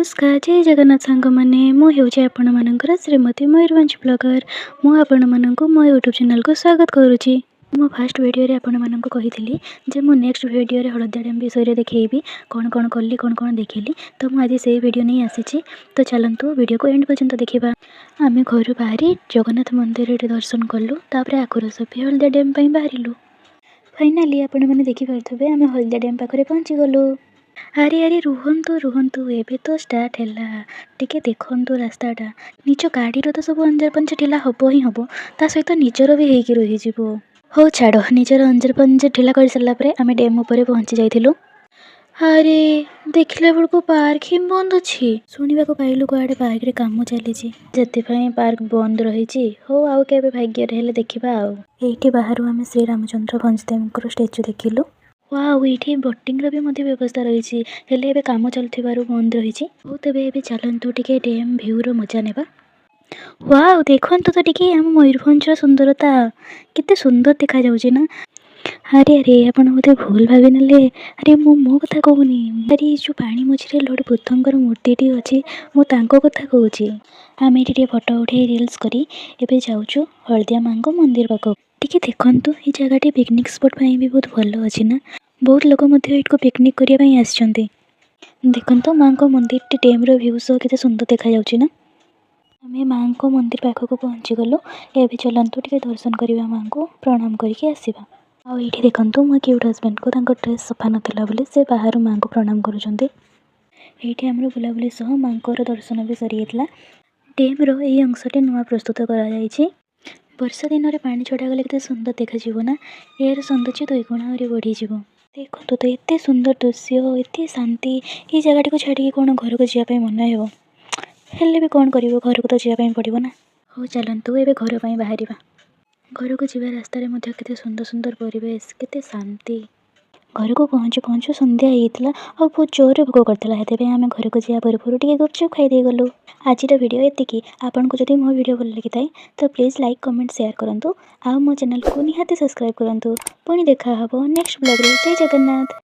नमस्कार जय जगन्नाथ सांग मैंने मुझे आपण मानकर श्रीमती मयूरभंज ब्लॉगर मुझे मो यूट्यूब चैनल को स्वागत करुच्ची। मो फास्ट वीडियो रे आपण मानक कही जे मो नेक्स्ट वीडियो रे हळदिया डैम विषय देखी कौन कौन कली कौन कौन देखली तो मुझे से वीडियो नहीं आसी। तो चलतु वीडियो को एंड पर्यंत देखा। आम घर बाहरी जगन्नाथ मंदिर दर्शन कलु तापर आखुर सफी हळदिया डैम बाहरिलु। फाइनाली आपण मैंने देखिपे आम हळदिया डैम पाखे पहुँची गलु। अरे अरे रुहंतु रुहंतु एबे तो स्टार्ट है टिके देखंतु रास्ताटा निज गाड़ी तो सब अंजर पंज ठेला हम ही हम ता सहित निजर भी होगी रही हो छाड़ निजर अंजर पंज ठेला कर सारापर आम डैम उपर पहुँची जाइलु। अरे देखला बेलू पार्क ही बंद अच्छी शुणा पाइलु कड़े पार्क रे काम चली पार्क बंद रही हो आउ के भाग्य देखा आईटी बाहर आम श्री रामचंद्र भंजदेव स्टाच्यू देखिलु। वाओ ये बोटिंग भी व्यवस्था रही है काम चलुवर बंद रही हो तेज चलतु टे डैम भ्यूर मजा ने। वाओ देखु तो टे आम मयूरभंज सुंदरता केते सुंदर देखा जाऊँगी ना। अरे अरे आप भूल भावी ना अरे मो कथा कहूनी अरे जो पानी मझे लड़े बुद्धंकर मूर्ति अच्छी मुझे कथा कहूँ आम ये फोटो उठे रिल्स करी एबे जाऊँ हळदिया माँ मंदिर पाक टिके देखंतु ये जगह पिकनिक स्पॉट भी बहुत भल अच्छी ना बहुत लोग को पिकनिक करने आसछन्ति। देखंतु माँ को मंदिर डैम भ्यू सह केते सुंदर देखा जाउछि ना। आमे माँ को मंदिर पाखक पहुँची गलु एबे चलतु टिके दर्शन करवा माँ को प्रणाम करके आसीबा। आ ये देखंतु मो क्यूट हस्बैंड को तांको ड्रेस सफा नथिला बोली से बाहर माँ को प्रणाम करुछन्ति। एठी हमर बुलाबुली सह माँ को दर्शन भी सरी जाइतला। डैम रो एई अंशटे नुआ प्रस्तुत करा जाइछि। वर्षा दिन में पानी छड़ा गले केते सुंदर देखा ना यार सौंदर्य दुई गुण आहुरी बढ़ी जीवो। देखो तो एते सुंदर दृश्य एते शांति ये जगह को छाड़ी कौन घर को जावाई मन हो हेल्ले भी कौन कर घर को तो जावाई पड़ो ना। हो चलतु ए घर पर बाहर घर को जीवा रास्तार केते सुंदर सुंदर परिवेश केते शांति। घर को पहुँचु पहुँचु संध्या होता और बहुत जोर भोग करता है आम घर को जावा पूर्व टे गुपचुप खाई गलु। आज वीडियो एतिकी आपन को जदि मो वीडियो भल लगी थाए तो प्लीज़ लाइक कमेंट शेयर करंतु आ मो चैनल को निहाती सब्सक्राइब करंतु। पुणी देखा हबो नेक्स्ट ब्लॉग रे। जय जगन्नाथ।